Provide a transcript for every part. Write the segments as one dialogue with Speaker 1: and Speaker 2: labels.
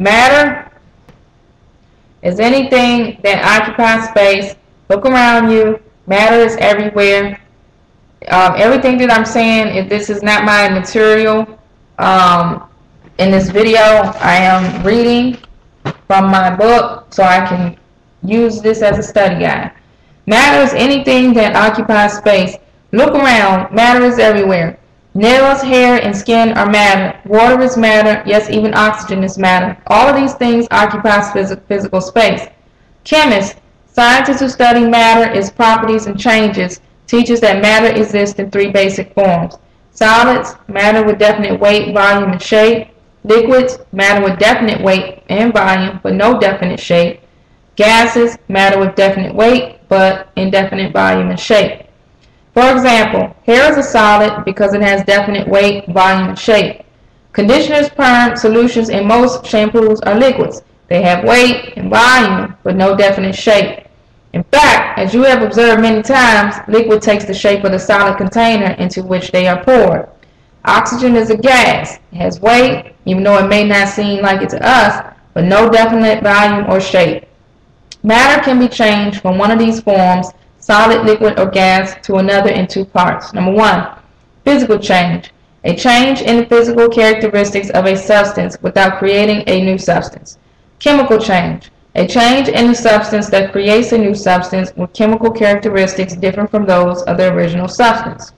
Speaker 1: Matter is anything that occupies space. Look around you. Matter is everywhere. Everything that I'm saying, if this is not my material, in this video, I am reading from my book, so I can use this as a study guide. Matter is anything that occupies space. Look around. Matter is everywhere. Nails, hair, and skin are matter. Water is matter. Yes, even oxygen is matter. All of these things occupy physical space. Chemists, scientists who study matter, its properties and changes, teaches that matter exists in three basic forms. Solids, matter with definite weight, volume, and shape. Liquids, matter with definite weight and volume, but no definite shape. Gases, matter with definite weight, but indefinite volume and shape. For example, hair is a solid because it has definite weight, volume, and shape. Conditioners, perm, solutions, and most shampoos are liquids. They have weight and volume, but no definite shape. In fact, as you have observed many times, liquid takes the shape of the solid container into which they are poured. Oxygen is a gas. It has weight, even though it may not seem like it to us, but no definite volume or shape. Matter can be changed from one of these forms, solid, liquid, or gas, to another in two parts. Number one, physical change. A change in the physical characteristics of a substance without creating a new substance. Chemical change. A change in the substance that creates a new substance with chemical characteristics different from those of the original substance.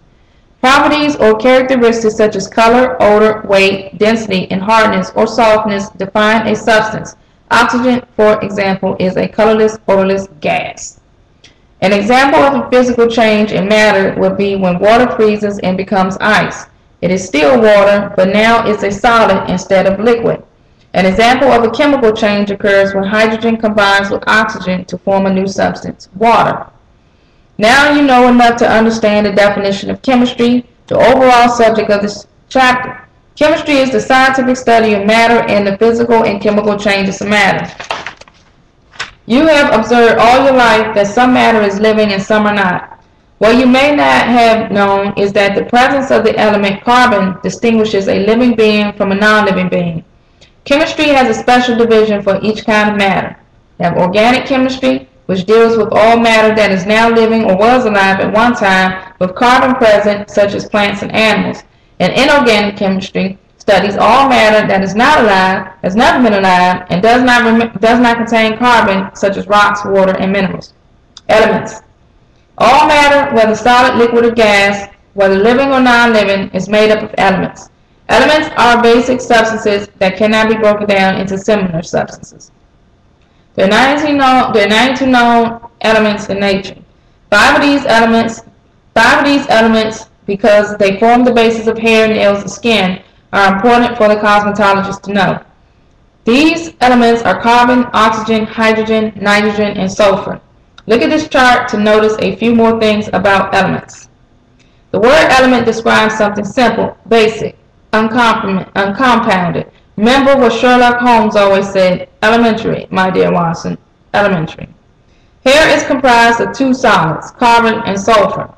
Speaker 1: Properties or characteristics such as color, odor, weight, density, and hardness or softness define a substance. Oxygen, for example, is a colorless, odorless gas. An example of a physical change in matter would be when water freezes and becomes ice. It is still water, but now it's a solid instead of liquid. An example of a chemical change occurs when hydrogen combines with oxygen to form a new substance, water. Now you know enough to understand the definition of chemistry, the overall subject of this chapter. Chemistry is the scientific study of matter and the physical and chemical changes of matter. You have observed all your life that some matter is living and some are not. What you may not have known is that the presence of the element carbon distinguishes a living being from a non-living being. Chemistry has a special division for each kind of matter. You have organic chemistry, which deals with all matter that is now living or was alive at one time with carbon present, such as plants and animals. And inorganic chemistry studies all matter that is not alive, has never been alive, and does not contain carbon, such as rocks, water, and minerals. Elements. All matter, whether solid, liquid, or gas, whether living or non-living, is made up of elements. Elements are basic substances that cannot be broken down into similar substances. There are 92 known elements in nature. Five of these elements, because they form the basis of hair, nails, and skin, are important for the cosmetologist to know. These elements are carbon, oxygen, hydrogen, nitrogen, and sulfur. Look at this chart to notice a few more things about elements. The word element describes something simple, basic, uncompounded. Remember what Sherlock Holmes always said, elementary, my dear Watson, elementary. Hair is comprised of two solids, carbon and sulfur,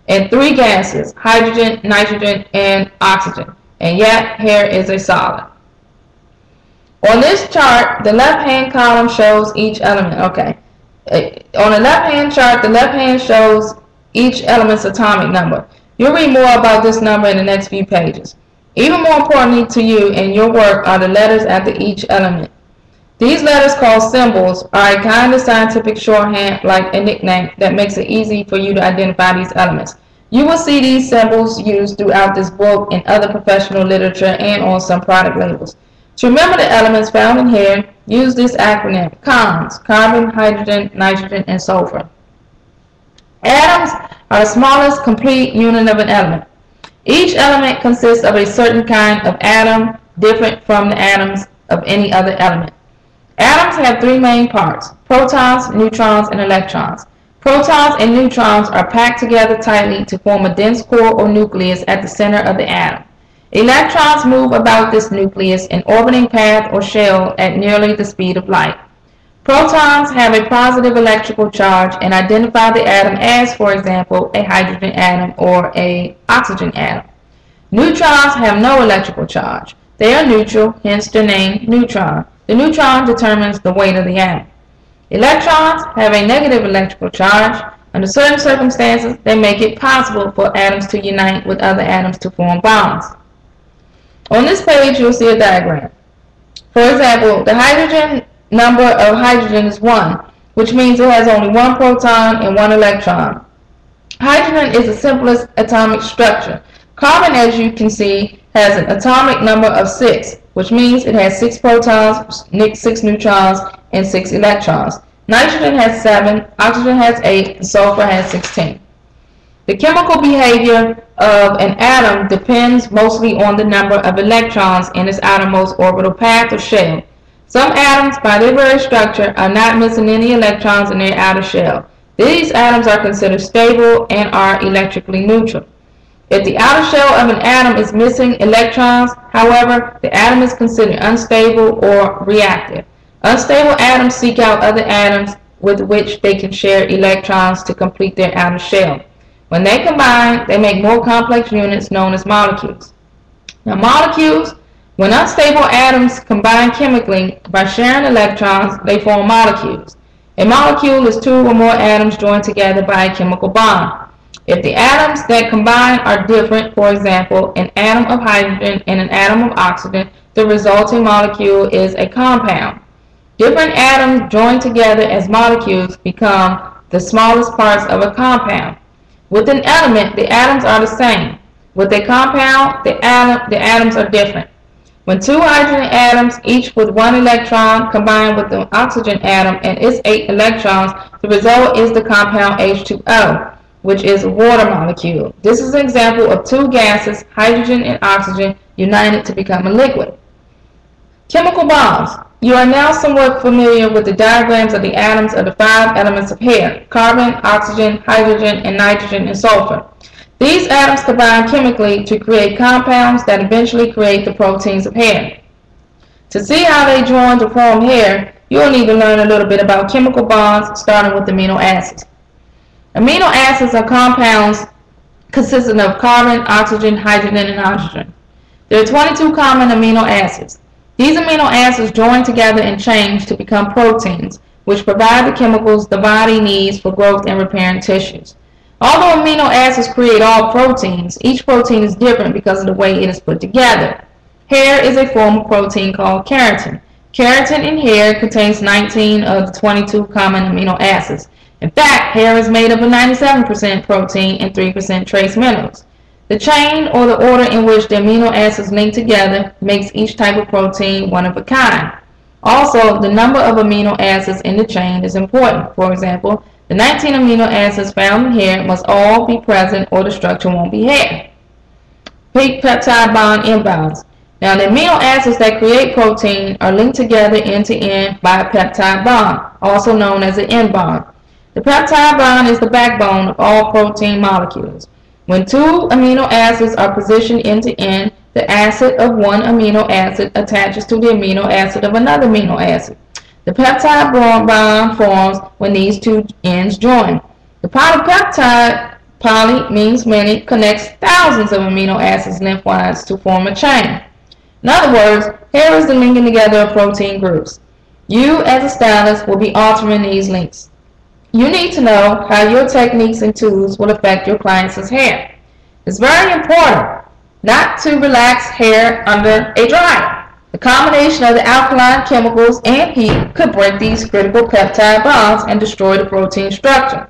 Speaker 1: and three gases, hydrogen, nitrogen, and oxygen. And yet, hair is a solid. On this chart, the left-hand column shows each element. Okay. On the left-hand chart, the left hand shows each element's atomic number. You'll read more about this number in the next few pages. Even more importantly to you in your work are the letters after each element. These letters, called symbols, are a kind of scientific shorthand like a nickname that makes it easy for you to identify these elements. You will see these symbols used throughout this book in other professional literature and on some product labels. To remember the elements found in here, use this acronym, CONS, carbon, hydrogen, nitrogen, and sulfur. Atoms are the smallest complete unit of an element. Each element consists of a certain kind of atom, different from the atoms of any other element. Atoms have three main parts, protons, neutrons, and electrons. Protons and neutrons are packed together tightly to form a dense core or nucleus at the center of the atom. Electrons move about this nucleus in orbiting path or shell at nearly the speed of light. Protons have a positive electrical charge and identify the atom as, for example, a hydrogen atom or an oxygen atom. Neutrons have no electrical charge. They are neutral, hence their name, neutron. The neutron determines the weight of the atom. Electrons have a negative electrical charge. Under certain circumstances, they make it possible for atoms to unite with other atoms to form bonds. On this page, you'll see a diagram. For example, the hydrogen number of hydrogen is 1, which means it has only one proton and one electron. Hydrogen is the simplest atomic structure. Carbon, as you can see, has an atomic number of 6, which means it has 6 protons, 6 neutrons, and 6 electrons. Nitrogen has 7, oxygen has 8, and sulfur has 16. The chemical behavior of an atom depends mostly on the number of electrons in its outermost orbital path or shell. Some atoms, by their very structure, are not missing any electrons in their outer shell. These atoms are considered stable and are electrically neutral. If the outer shell of an atom is missing electrons, however, the atom is considered unstable or reactive. Unstable atoms seek out other atoms with which they can share electrons to complete their outer shell. When they combine, they make more complex units known as molecules. Now, molecules, when unstable atoms combine chemically by sharing electrons, they form molecules. A molecule is 2 or more atoms joined together by a chemical bond. If the atoms that combine are different, for example, an atom of hydrogen and an atom of oxygen, the resulting molecule is a compound. Different atoms joined together as molecules become the smallest parts of a compound. With an element, the atoms are the same. With a compound, the atoms are different. When 2 hydrogen atoms, each with 1 electron, combine with the oxygen atom and its 8 electrons, the result is the compound H2O, which is a water molecule. This is an example of 2 gases, hydrogen and oxygen, united to become a liquid. Chemical bonds. You are now somewhat familiar with the diagrams of the atoms of the 5 elements of air: carbon, oxygen, hydrogen, and nitrogen, and sulfur. These atoms combine chemically to create compounds that eventually create the proteins of hair. To see how they join to form hair, you will need to learn a little bit about chemical bonds, starting with amino acids. Amino acids are compounds consisting of carbon, oxygen, hydrogen, and oxygen. There are 22 common amino acids. These amino acids join together in chains to become proteins, which provide the chemicals the body needs for growth and repairing tissues. Although amino acids create all proteins, each protein is different because of the way it is put together. Hair is a form of protein called keratin. Keratin in hair contains 19 of the 22 common amino acids. In fact, hair is made up of 97% protein and 3% trace minerals. The chain, or the order in which the amino acids link together, makes each type of protein one of a kind. Also, the number of amino acids in the chain is important. For example, the 19 amino acids found in hair must all be present or the structure won't be hair. Peak peptide bond end-bonds. Now, the amino acids that create protein are linked together end-to-end by a peptide bond, also known as an end bond. The peptide bond is the backbone of all protein molecules. When 2 amino acids are positioned end-to-end, the acid of one amino acid attaches to the amino acid of another amino acid. The peptide bond forms when these 2 ends join. The polypeptide, poly means many, connects thousands of amino acids lengthwise to form a chain. In other words, here is the linking together of protein groups. You, as a stylist, will be altering these links. You need to know how your techniques and tools will affect your client's hair. It's very important not to relax hair under a dryer. The combination of the alkaline chemicals and heat could break these critical peptide bonds and destroy the protein structure.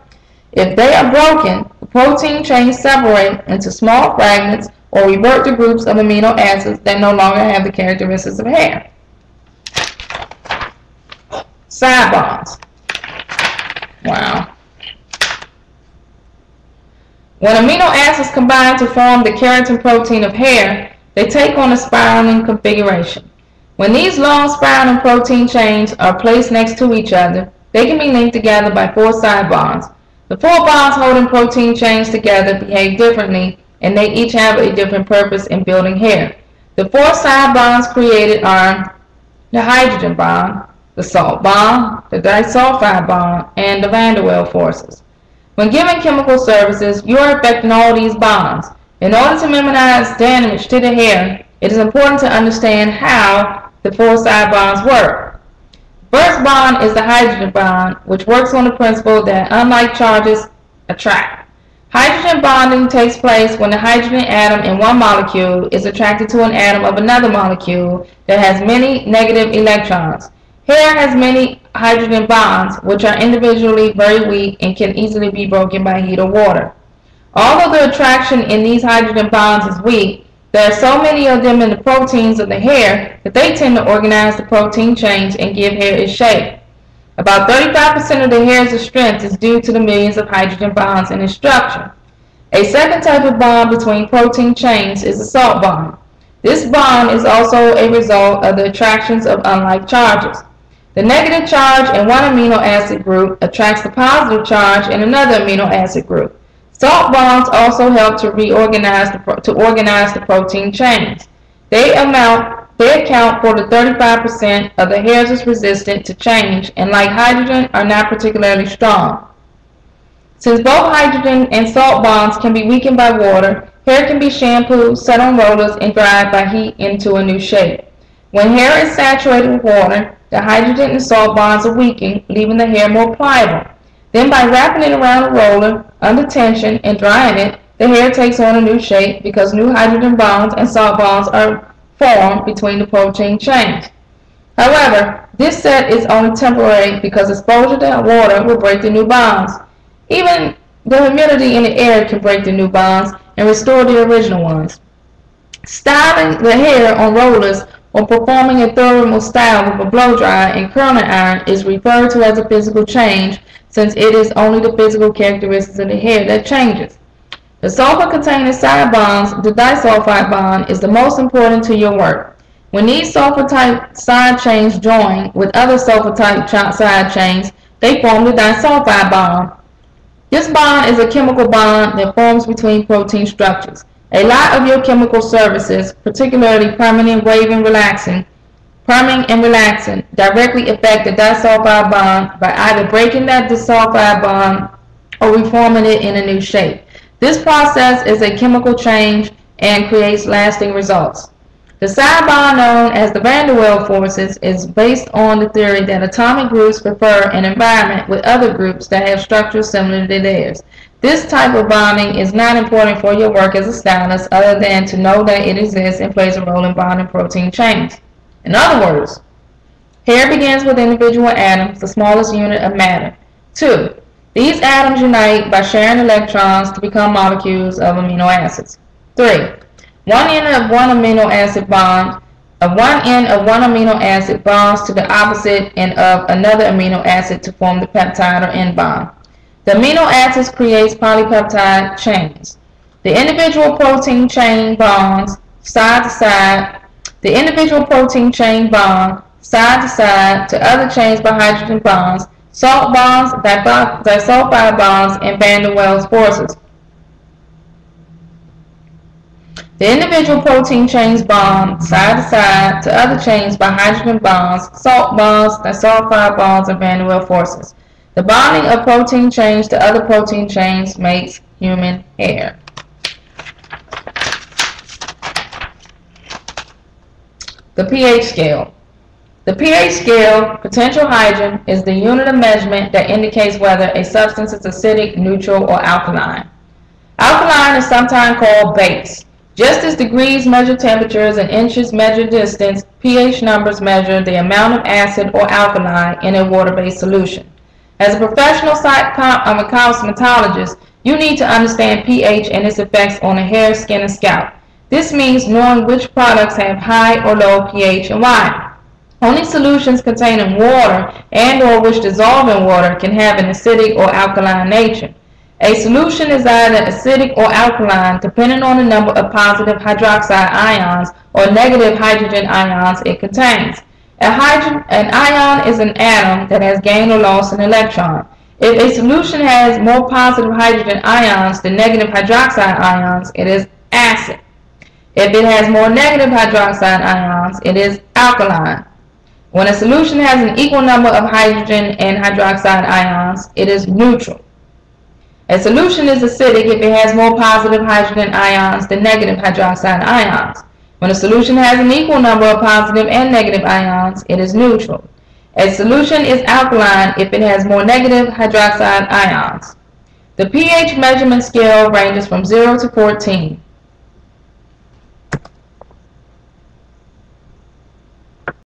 Speaker 1: If they are broken, the protein chains separate into small fragments or revert to groups of amino acids that no longer have the characteristics of hair. Side bonds. Wow. When amino acids combine to form the keratin protein of hair, they take on a spiraling configuration. When these long spiraling protein chains are placed next to each other, they can be linked together by 4 side bonds. The 4 bonds holding protein chains together behave differently, and they each have a different purpose in building hair. The 4 side bonds created are the hydrogen bond, the salt bond, the disulfide bond, and the van der Waals forces. When giving chemical services, you are affecting all these bonds. In order to minimize damage to the hair, it is important to understand how the four side bonds work. First bond is the hydrogen bond, which works on the principle that unlike charges attract. Hydrogen bonding takes place when the hydrogen atom in one molecule is attracted to an atom of another molecule that has many negative electrons. Hair has many hydrogen bonds, which are individually very weak and can easily be broken by heat or water. Although the attraction in these hydrogen bonds is weak, there are so many of them in the proteins of the hair that they tend to organize the protein chains and give hair its shape. About 35% of the hair's strength is due to the millions of hydrogen bonds in its structure. A second type of bond between protein chains is the salt bond. This bond is also a result of the attractions of unlike charges. The negative charge in one amino acid group attracts the positive charge in another amino acid group. Salt bonds also help to organize the protein chains. They account for the 35% of the hairs is resistant to change and, like hydrogen, are not particularly strong. Since both hydrogen and salt bonds can be weakened by water, hair can be shampooed, set on rollers, and dried by heat into a new shape. When hair is saturated with water, the hydrogen and salt bonds are weakened, leaving the hair more pliable. Then by wrapping it around a roller under tension and drying it, the hair takes on a new shape because new hydrogen bonds and salt bonds are formed between the protein chains. However, this set is only temporary because exposure to water will break the new bonds. Even the humidity in the air can break the new bonds and restore the original ones. Styling the hair on rollers or performing a thermal style with a blow dryer and curling iron is referred to as a physical change, since it is only the physical characteristics of the hair that changes. The sulfur-containing side bonds, the disulfide bond, is the most important to your work. When these sulfur-type side chains join with other sulfur-type side chains, they form the disulfide bond. This bond is a chemical bond that forms between protein structures. A lot of your chemical services, particularly priming and relaxing, directly affect the disulfide bond by either breaking that disulfide bond or reforming it in a new shape. This process is a chemical change and creates lasting results. The side bond, known as the van der Waals forces, is based on the theory that atomic groups prefer an environment with other groups that have structures similar to theirs. This type of bonding is not important for your work as a stylist other than to know that it exists and plays a role in bonding protein chains. In other words, hair begins with individual atoms, the smallest unit of matter. 2. These atoms unite by sharing electrons to become molecules of amino acids. 3. One end of one amino acid bonds to the opposite end of another amino acid to form the peptide or end bond. The amino acids creates polypeptide chains. The individual protein chain bonds side to side. The individual protein chain bond side to side to other chains by hydrogen bonds, salt bonds, disulfide bonds, and van der Waals forces. The individual protein chains bond side to side to other chains by hydrogen bonds, salt bonds, disulfide bonds, and van der Waals forces. The bonding of protein chains to other protein chains makes human hair. The pH scale. The pH scale, potential hydrogen, is the unit of measurement that indicates whether a substance is acidic, neutral, or alkaline. Alkaline is sometimes called base. Just as degrees measure temperatures and inches measure distance, pH numbers measure the amount of acid or alkali in a water-based solution. As a professional cosmetologist, you need to understand pH and its effects on the hair, skin, and scalp. This means knowing which products have high or low pH and why. Only solutions containing water and or which dissolve in water can have an acidic or alkaline nature. A solution is either acidic or alkaline depending on the number of positive hydroxide ions or negative hydrogen ions it contains. An ion is an atom that has gained or lost an electron. If a solution has more positive hydrogen ions than negative hydroxide ions, it is acid. If it has more negative hydroxide ions, it is alkaline. When a solution has an equal number of hydrogen and hydroxide ions, it is neutral. A solution is acidic if it has more positive hydrogen ions than negative hydroxide ions. When a solution has an equal number of positive and negative ions, it is neutral. A solution is alkaline if it has more negative hydroxide ions. The pH measurement scale ranges from 0 to 14.